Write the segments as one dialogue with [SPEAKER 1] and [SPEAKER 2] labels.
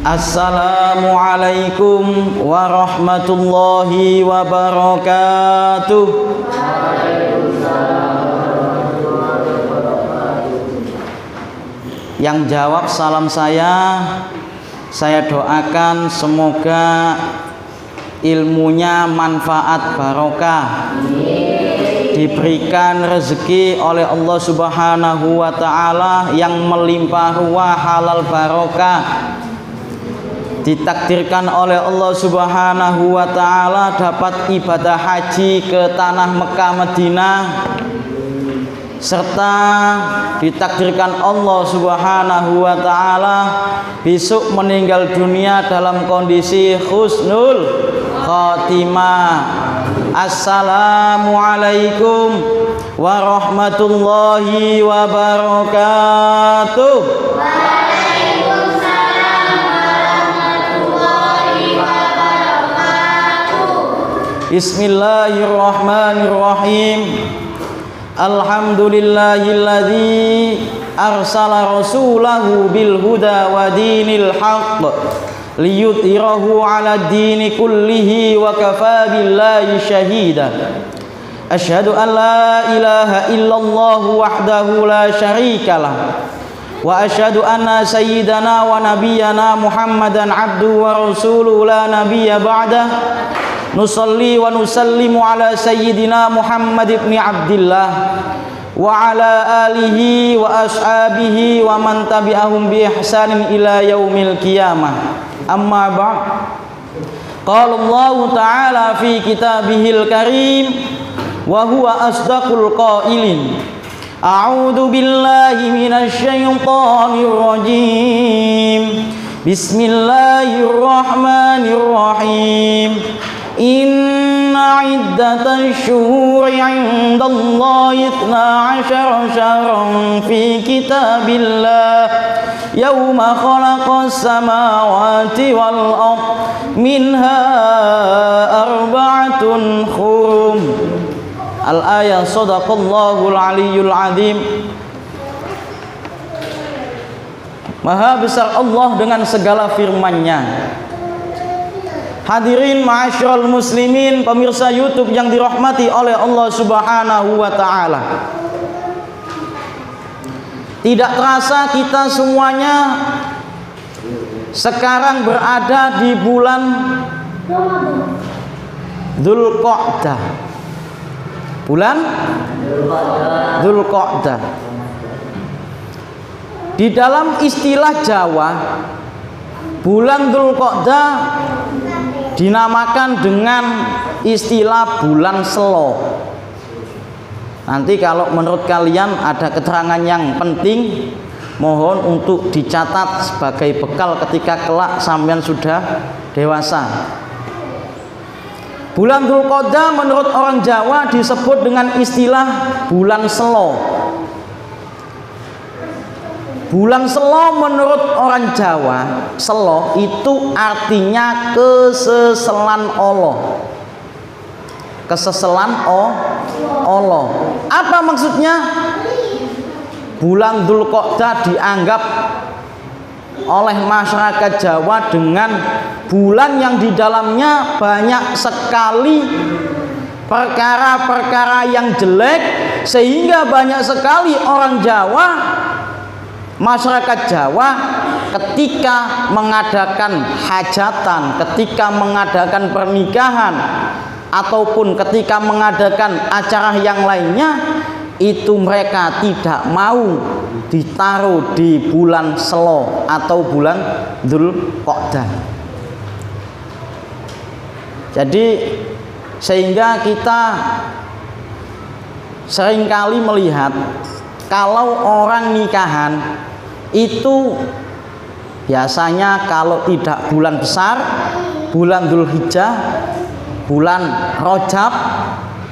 [SPEAKER 1] Assalamualaikum warahmatullahi wabarakatuh. Yang jawab salam saya doakan semoga ilmunya manfaat barokah, diberikan rezeki oleh Allah Subhanahu wa ta'ala yang melimpah ruah halal barokah, ditakdirkan oleh Allah Subhanahu wa ta'ala dapat ibadah haji ke tanah Mekah Madinah, serta ditakdirkan Allah Subhanahu wa ta'ala besok meninggal dunia dalam kondisi husnul khatimah. Assalamualaikum warahmatullahi wabarakatuh. Bismillahirrahmanirrahim. Alhamdulillahilladzi arsala rasulahu bil huda wa dinil haqq liyudhhirahu 'ala dini kullihi wa kafa billahi syahida. Asyhadu an la ilaha illallah wahdahu la syarikalah wa asyhadu anna sayyidana wa nabiyyana Muhammadan abduhu wa rasuluhu la nabiyya ba'dah. Nusalli wa nusallimu ala sayyidina Muhammad ibn Abdillah wa ala alihi wa ashabihi wa man tabi'ahum bi ihsanin ila yaumil qiyamah. Amma ba'd. Qala Allah ta'ala fi kitabihil karim wa huwa asdaqul qailin. A'udzu billahi minasy syaithanir rajim. Bismillahirrahmanirrahim. Inna iddatash syuhuri 'indallahi 12 syahran fi kitabillah yauma khalaqas samawati wal ard minha arba'atun hurum. Al-ayah. Shadaqallahul aliyyul azim. Maha besar Allah dengan segala firman-Nya. Hadirin ma'asyiral muslimin, pemirsa YouTube yang dirahmati oleh Allah Subhanahu wa ta'ala. Tidak terasa kita semuanya sekarang berada di bulan Dzulqa'dah. Bulan Dzulqa'dah. Di dalam istilah Jawa, bulan Dzulqa'dah dinamakan dengan istilah bulan Selo. Nanti kalau menurut kalian ada keterangan yang penting, mohon untuk dicatat sebagai bekal ketika kelak sampean sudah dewasa. Bulan Dzulqa'dah menurut orang Jawa disebut dengan istilah bulan Selo. Bulan Selo menurut orang Jawa, Selo itu artinya keseselan Allah. Keseselan Allah. Apa maksudnya? Bulan Dzulqa'dah dianggap oleh masyarakat Jawa dengan bulan yang di dalamnya banyak sekali perkara-perkara yang jelek, sehingga banyak sekali orang Jawa, masyarakat Jawa ketika mengadakan hajatan, ketika mengadakan pernikahan, ataupun ketika mengadakan acara yang lainnya, itu mereka tidak mau ditaruh di bulan Selo atau bulan Dzulqa'dah. Jadi sehingga kita seringkali melihat kalau orang nikahan itu biasanya kalau tidak bulan besar, bulan Dzulhijjah, bulan Rajab,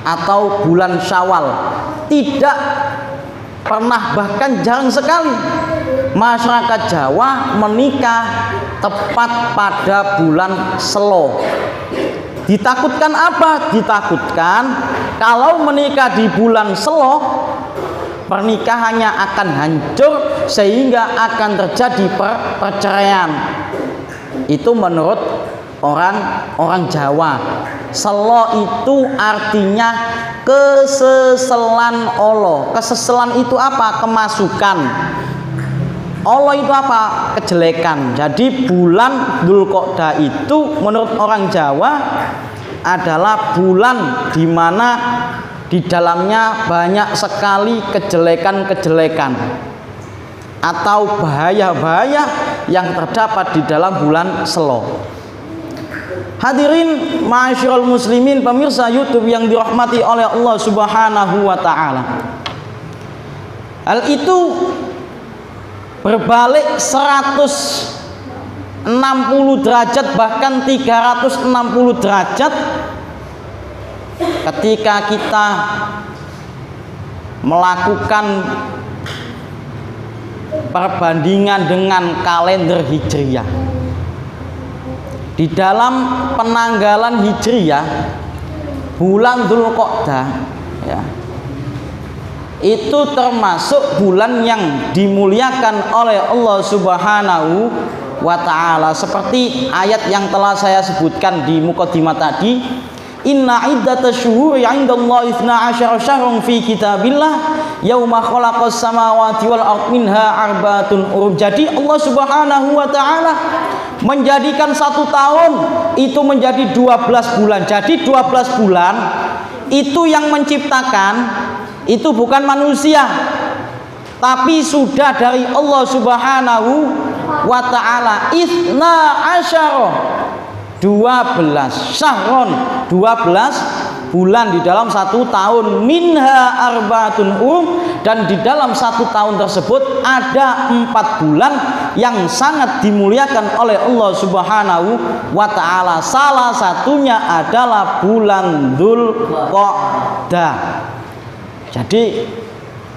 [SPEAKER 1] atau bulan Syawal. Tidak pernah, bahkan jarang sekali masyarakat Jawa menikah tepat pada bulan Selo. Ditakutkan apa? Ditakutkan kalau menikah di bulan Selo, pernikahannya akan hancur sehingga akan terjadi perceraian. Itu menurut orang Jawa. Selo itu artinya keseselan Allah. Keseselan itu apa? Kemasukan. Allah itu apa? Kejelekan. Jadi bulan Dzulqa'dah itu menurut orang Jawa adalah bulan di mana di dalamnya banyak sekali kejelekan-kejelekan atau bahaya-bahaya yang terdapat di dalam bulan Selo. Hadirin ma'asyiral muslimin, pemirsa YouTube yang dirahmati oleh Allah Subhanahu wa taala. Hal itu berbalik 160 derajat bahkan 360 derajat ketika kita melakukan perbandingan dengan kalender Hijriyah. Di dalam penanggalan Hijriyah bulan Dzulqa'dah ya, itu termasuk bulan yang dimuliakan oleh Allah Subhanahu wa taala, seperti ayat yang telah saya sebutkan di mukadimah tadi, inna iddatash syuhuri 'indallahi 12 syahrun fi kitabillah yauma khalaqas samawati wal ardh minha arba'atun hurum. Jadi Allah Subhanahu wa taala menjadikan satu tahun itu menjadi 12 bulan. Jadi 12 bulan itu yang menciptakan itu bukan manusia, tapi sudah dari Allah Subhanahu wa taala. 12 syahron, 12 bulan di dalam satu tahun, minha arba'atun hurum, dan di dalam satu tahun tersebut ada 4 bulan yang sangat dimuliakan oleh Allah Subhanahu wa taala. Salah satunya adalah bulan Dzulqa'dah. Jadi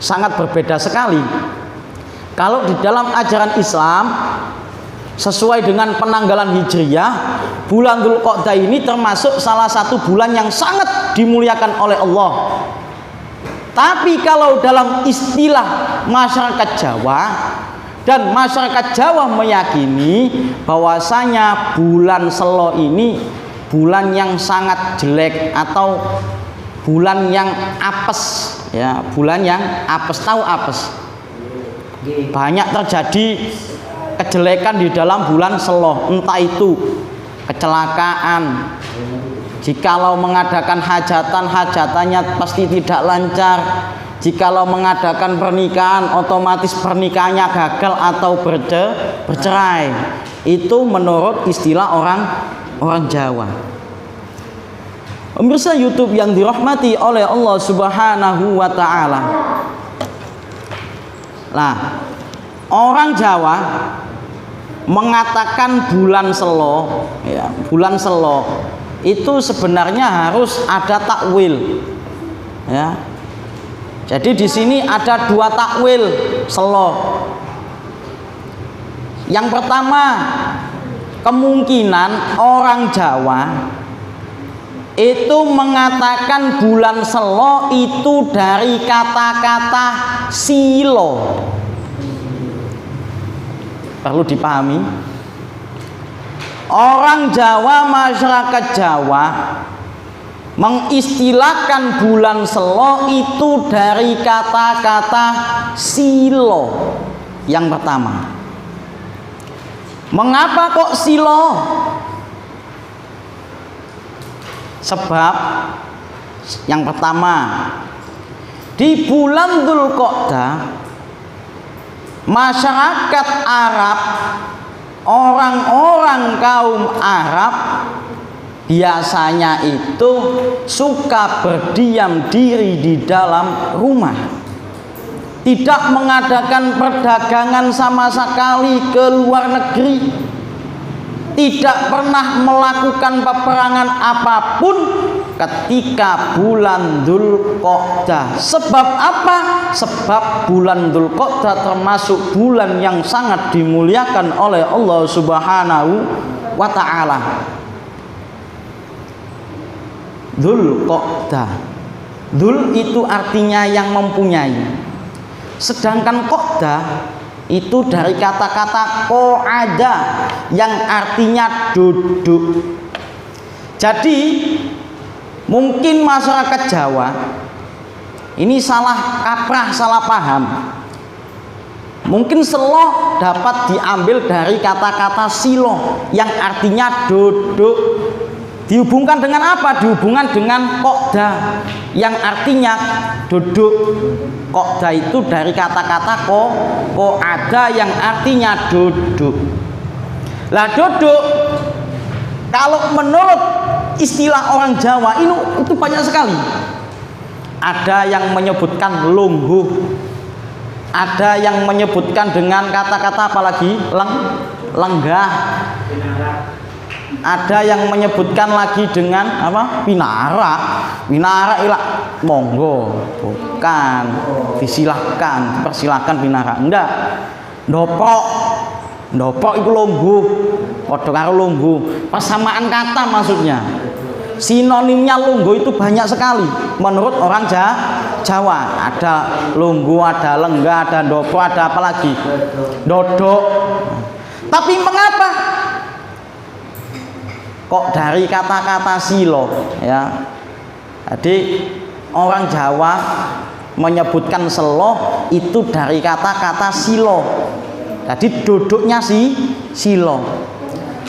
[SPEAKER 1] sangat berbeda sekali. Kalau di dalam ajaran Islam sesuai dengan penanggalan Hijriyah, bulan Dzulqa'dah ini termasuk salah satu bulan yang sangat dimuliakan oleh Allah. Tapi kalau dalam istilah masyarakat Jawa, dan masyarakat Jawa meyakini bahwasanya bulan Selo ini bulan yang sangat jelek atau bulan yang apes ya, bulan yang apes. Tahu apes? Banyak terjadi kejelekan di dalam bulan Selo, entah itu kecelakaan, jikalau mengadakan hajatan, hajatannya pasti tidak lancar, jikalau mengadakan pernikahan otomatis pernikahannya gagal atau bercerai. Itu menurut istilah orang Jawa. Pemirsa YouTube yang dirahmati oleh Allah Subhanahu wa taala. Nah, orang Jawa mengatakan bulan Selo ya, bulan Selo itu sebenarnya harus ada takwil ya. Jadi di sini ada 2 takwil Selo. Yang pertama, kemungkinan orang Jawa itu mengatakan bulan Selo itu dari kata-kata silo. Perlu dipahami, orang Jawa, masyarakat Jawa mengistilahkan bulan Selo itu dari kata-kata silo. Yang pertama, mengapa kok silo? Sebab yang pertama, di bulan Dzulqa'dah masyarakat Arab, orang-orang kaum Arab biasanya itu suka berdiam diri di dalam rumah, tidak mengadakan perdagangan sama sekali ke luar negeri, tidak pernah melakukan peperangan apapun ketika bulan Dzulqa'dah. Sebab apa? Sebab bulan Dzulqa'dah termasuk bulan yang sangat dimuliakan oleh Allah Subhanahu wa ta'ala. Dzulqa'dah, Dzul itu artinya yang mempunyai, sedangkan Qa'dah itu dari kata-kata qa'ada yang artinya duduk. Jadi mungkin masyarakat Jawa ini salah kaprah, salah paham. Mungkin selo dapat diambil dari kata-kata silo yang artinya duduk. Dihubungkan dengan apa? Dihubungkan dengan qa'da yang artinya duduk. Qa'da itu dari kata-kata qa'ada yang artinya duduk. Lah duduk kalau menurut istilah orang Jawa itu banyak sekali. Ada yang menyebutkan lungguh, ada yang menyebutkan dengan kata-kata apalagi lenggah, ada yang menyebutkan lagi dengan apa? Pinara. Pinara ilah monggo, bukan disilahkan, dipersilahkan pinara. Enggak. Ndopok. Ndopok itu lungguh. Padha karo lungguh. Persamaan kata maksudnya. Sinonimnya lungguh itu banyak sekali menurut orang Jawa. Ada lungguh, ada lenggah, ada ndopok, ada apa lagi? Dodok. Tapi mengapa kok dari kata-kata silo ya? Jadi orang Jawa menyebutkan selo itu dari kata-kata silo. Jadi duduknya silo.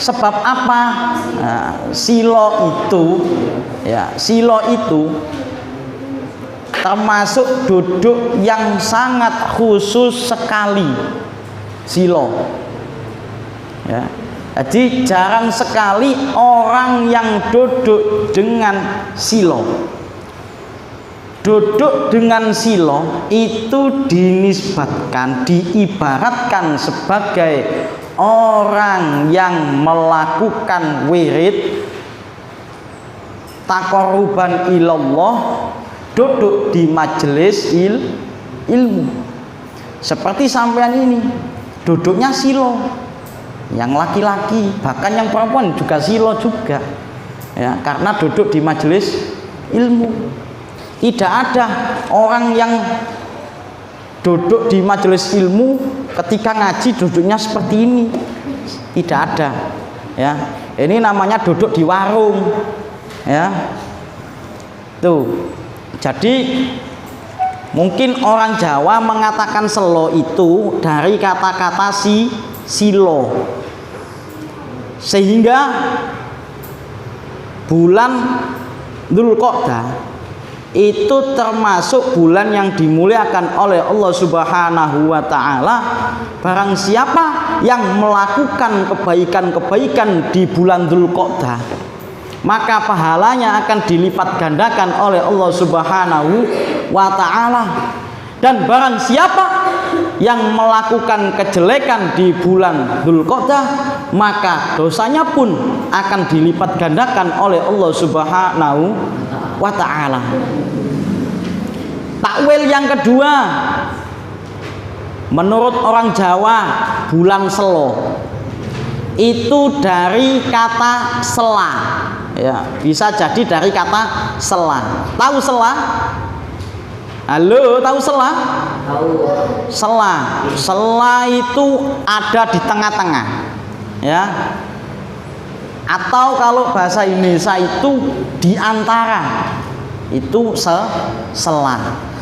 [SPEAKER 1] Sebab apa? Nah, silo itu termasuk duduk yang sangat khusus sekali. Silo. Ya. Jadi jarang sekali orang yang duduk dengan silo. Duduk dengan silo itu dinisbatkan, diibaratkan sebagai orang yang melakukan wirid taqarruban ilallah, duduk di majelis ilmu. Seperti sampean ini duduknya silo, yang laki-laki bahkan yang perempuan juga silo juga ya, karena duduk di majelis ilmu. Tidak ada orang yang duduk di majelis ilmu ketika ngaji duduknya seperti ini. Tidak ada ya. Ini namanya duduk di warung ya. Tuh. Jadi mungkin orang Jawa mengatakan selo itu dari kata-kata silo. Sehingga bulan Dzulqa'dah itu termasuk bulan yang dimuliakan oleh Allah Subhanahu wa taala. Barang siapa yang melakukan kebaikan-kebaikan di bulan Dzulqa'dah, maka pahalanya akan dilipat gandakan oleh Allah Subhanahu wa taala. Dan barang siapa yang melakukan kejelekan di bulan Dzulqa'dah, maka dosanya pun akan dilipat gandakan oleh Allah Subhanahu wa ta'ala. Takwil yang kedua, menurut orang Jawa, bulan selo itu dari kata sela ya, bisa jadi dari kata sela. Tahu sela? Halo, tahu sela? Tahu. Sela. Sela itu ada di tengah-tengah ya. Atau kalau bahasa Indonesia itu di antara, itu sela.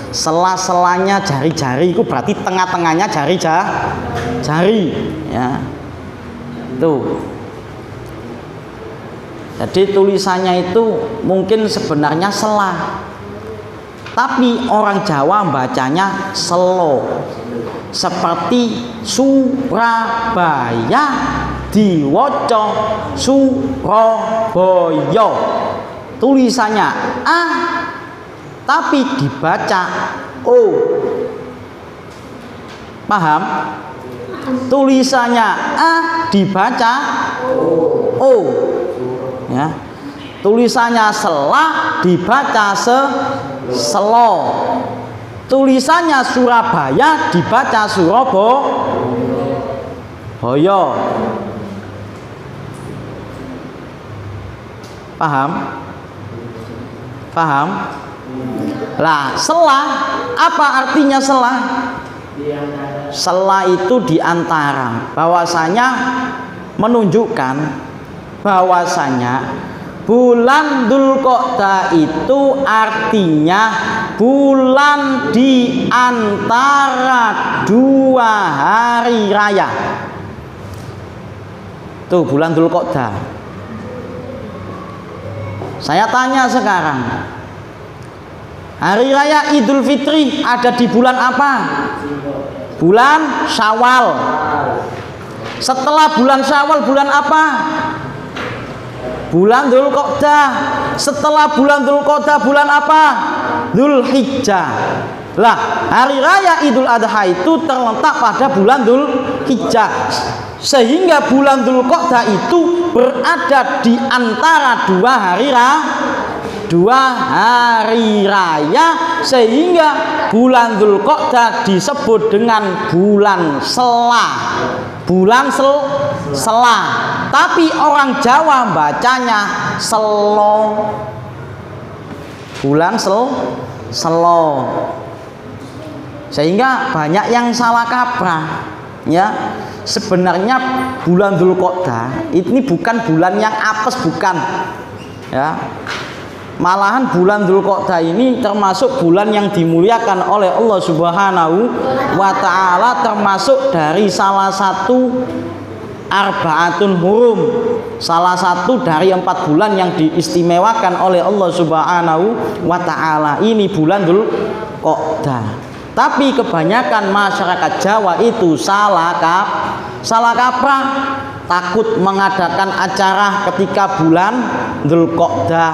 [SPEAKER 1] Sela-selanya jari-jari itu berarti tengah-tengahnya jari ya. Tuh. Jadi tulisannya itu mungkin sebenarnya sela, tapi orang Jawa bacanya selo. Seperti Surabaya diwaca Surabaya, tulisannya A tapi dibaca O. Paham? Tulisannya A dibaca O ya. Tulisannya sela dibaca selo. Tulisannya Surabaya dibaca Surabaya. Paham? Paham? Lah, selah, apa artinya selah? Sela itu diantara, bahwasanya menunjukkan bahwasanya bulan Dzulqa'dah itu artinya bulan di antara dua hari raya. Tuh bulan Dzulqa'dah. Saya tanya sekarang, hari raya Idul Fitri ada di bulan apa? Bulan Syawal. Setelah bulan Syawal bulan apa? Bulan Dzulqa'dah. Setelah bulan Dzulqa'dah bulan apa? Dzulhijjah. Lah, hari raya Idul Adha itu terletak pada bulan Dzulhijjah. Sehingga bulan Dzulqa'dah itu berada di antara dua hari raya, sehingga bulan Dzulqa'dah disebut dengan bulan Sela. Bulan Sela. Tapi orang Jawa bacanya Selo. Bulan Selo. Sehingga banyak yang salah kaprah. Ya, sebenarnya bulan Dzulqa'dah ini bukan bulan yang apes, bukan. Ya. Malahan bulan Dzulqa'dah ini termasuk bulan yang dimuliakan oleh Allah Subhanahu wa ta'ala, termasuk dari salah satu Arba'atun Hurum, salah satu dari 4 bulan yang diistimewakan oleh Allah Subhanahu wa ta'ala. Ini bulan Dzulqa'dah. Tapi kebanyakan masyarakat Jawa itu salah kaprah, takut mengadakan acara ketika bulan Dzulqa'dah,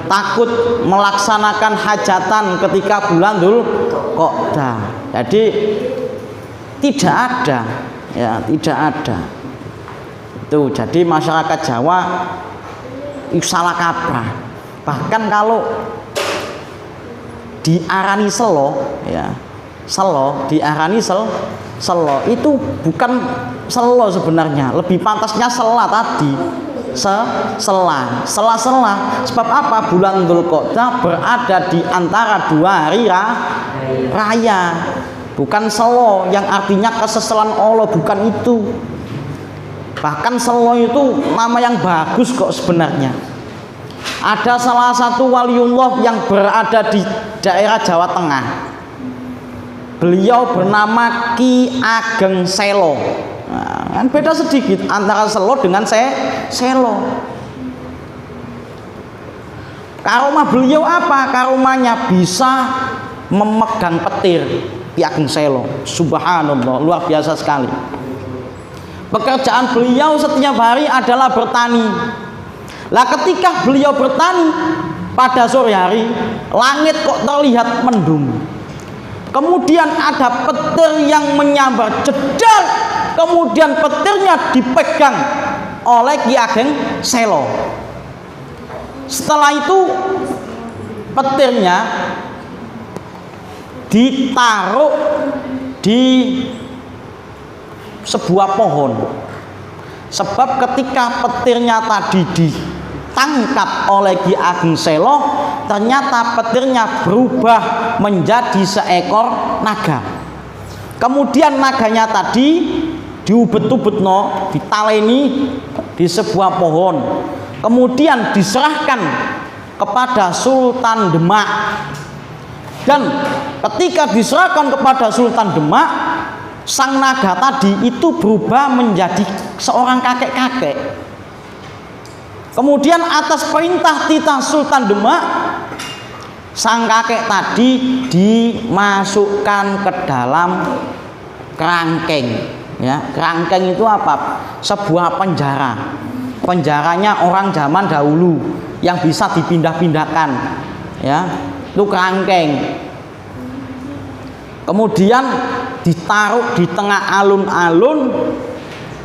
[SPEAKER 1] takut melaksanakan hajatan ketika bulan Dzulqa'dah. Jadi tidak ada, ya, tidak ada. Itu jadi masyarakat Jawa itu salah kaprah. Bahkan kalau diarani selo, ya, selo diarani selo itu bukan selo sebenarnya, lebih pantasnya sela tadi. Sela. Sebab apa? Bulan Dzulqa'dah berada di antara dua hari raya. Bukan selo yang artinya kesesalan Allah, bukan itu. Bahkan selo itu nama yang bagus kok sebenarnya. Ada salah satu waliullah yang berada di daerah Jawa Tengah. Beliau bernama Ki Ageng Selo. Nah, kan beda sedikit antara selo dengan selo. Karomah beliau apa? Karomahnya bisa memegang petir. Ki Ageng Selo, subhanallah, luar biasa sekali. Pekerjaan beliau setiap hari adalah bertani. Lah ketika beliau bertani pada sore hari, langit kok terlihat mendung. Kemudian ada petir yang menyambar jedar. Kemudian petirnya dipegang oleh Ki Ageng Selo. Setelah itu petirnya ditaruh di sebuah pohon. Sebab ketika petirnya tadi ditangkap oleh Ki Ageng Selo, ternyata petirnya berubah menjadi seekor naga. Kemudian naganya tadi diubet-ubetno, ditaleni di sebuah pohon. Kemudian diserahkan kepada Sultan Demak. Dan ketika diserahkan kepada Sultan Demak, sang naga tadi itu berubah menjadi seorang kakek-kakek. Kemudian atas perintah titah Sultan Demak, sang kakek tadi dimasukkan ke dalam kerangkeng. Ya, kerangkeng itu apa? Sebuah penjara. Penjaranya orang zaman dahulu yang bisa dipindah-pindahkan. Ya, itu kerangkeng. Kemudian ditaruh di tengah alun-alun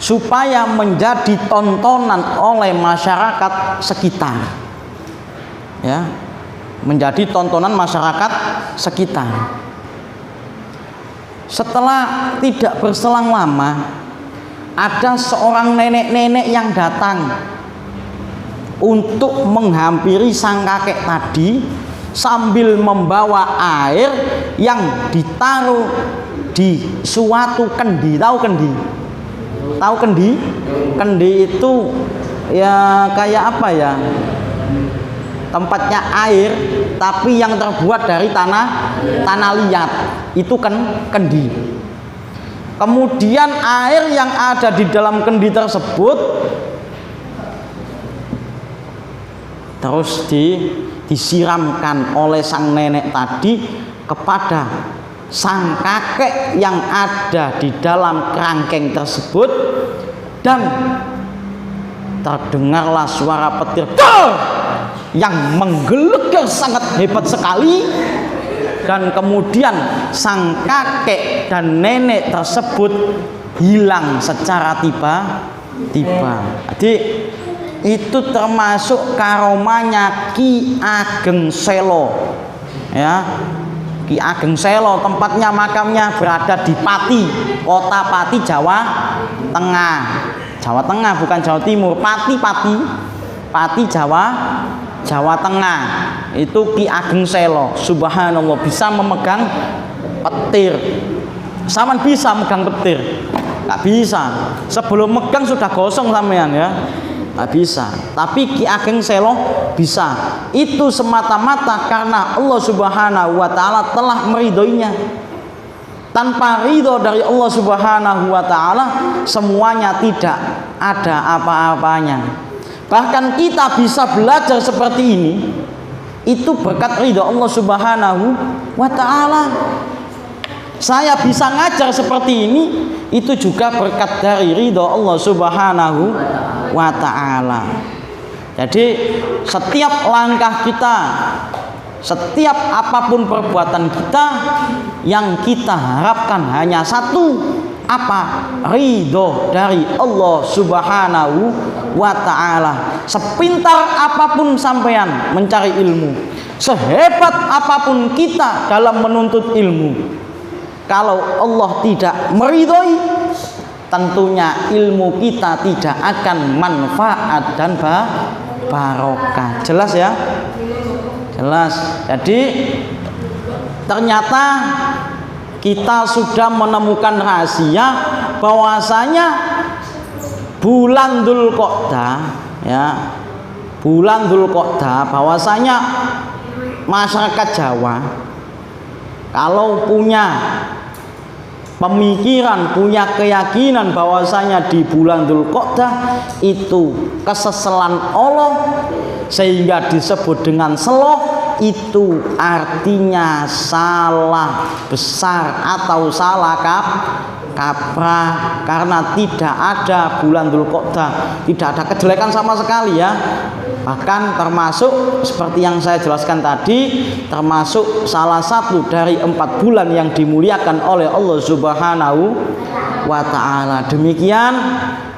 [SPEAKER 1] supaya menjadi tontonan oleh masyarakat sekitar. Ya, menjadi tontonan masyarakat sekitar. Setelah tidak berselang lama, ada seorang nenek-nenek yang datang untuk menghampiri sang kakek tadi sambil membawa air yang ditaruh di suatu kendi. Tahu kendi? Tahu kendi? Kendi itu ya kayak apa ya? Tempatnya air tapi yang terbuat dari tanah liat. Itu kan kendi. Kemudian air yang ada di dalam kendi tersebut terus disiramkan oleh sang nenek tadi kepada sang kakek yang ada di dalam kerangkeng tersebut, dan terdengarlah suara petir yang menggelegar sangat hebat sekali, dan kemudian sang kakek dan nenek tersebut hilang secara tiba-tiba. Jadi itu termasuk karomanya Ki Ageng Selo, ya. Ki Ageng Selo tempatnya makamnya berada di Pati, kota Pati, Jawa Tengah. Jawa Tengah bukan Jawa Timur. Pati Jawa Tengah. Itu Ki Ageng Selo. Subhanallah, bisa memegang petir. Saman bisa megang petir? Nggak bisa. Sebelum megang sudah gosong sampean ya. Nggak bisa, tapi Ki Ageng Selo bisa. Itu semata-mata karena Allah Subhanahu wa Ta'ala telah meridhoinya. Tanpa ridho dari Allah Subhanahu wa Ta'ala, semuanya tidak ada apa-apanya. Bahkan kita bisa belajar seperti ini, itu berkat ridho Allah Subhanahu wa Ta'ala. Saya bisa ngajar seperti ini, itu juga berkat dari ridho Allah Subhanahu wa Ta'ala. Jadi setiap langkah kita, setiap apapun perbuatan kita, yang kita harapkan hanya satu, apa? Ridho dari Allah Subhanahu wa Ta'ala. Sepintar apapun sampean mencari ilmu, sehebat apapun kita dalam menuntut ilmu, kalau Allah tidak meridhoi, tentunya ilmu kita tidak akan manfaat dan barokah. Jelas ya? Jelas. Jadi ternyata kita sudah menemukan rahasia bahwasanya bulan Dzulqa'dah, ya, bulan Dzulqa'dah, bahwasanya masyarakat Jawa kalau punya pemikiran, punya keyakinan bahwasanya di bulan Dzulqa'dah itu keseselan Allah sehingga disebut dengan selo, itu artinya salah besar atau salah kaprah, karena tidak ada bulan Dzulqa'dah, tidak ada kejelekan sama sekali ya. Bahkan termasuk seperti yang saya jelaskan tadi, termasuk salah satu dari 4 bulan yang dimuliakan oleh Allah Subhanahu wa Ta'ala. Demikian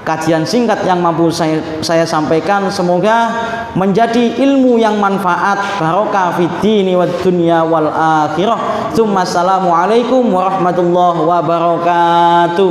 [SPEAKER 1] kajian singkat yang mampu saya sampaikan, semoga menjadi ilmu yang manfaat, barokah fid dini wad dunya wal akhirah. Assalamualaikum warahmatullahi wabarakatuh.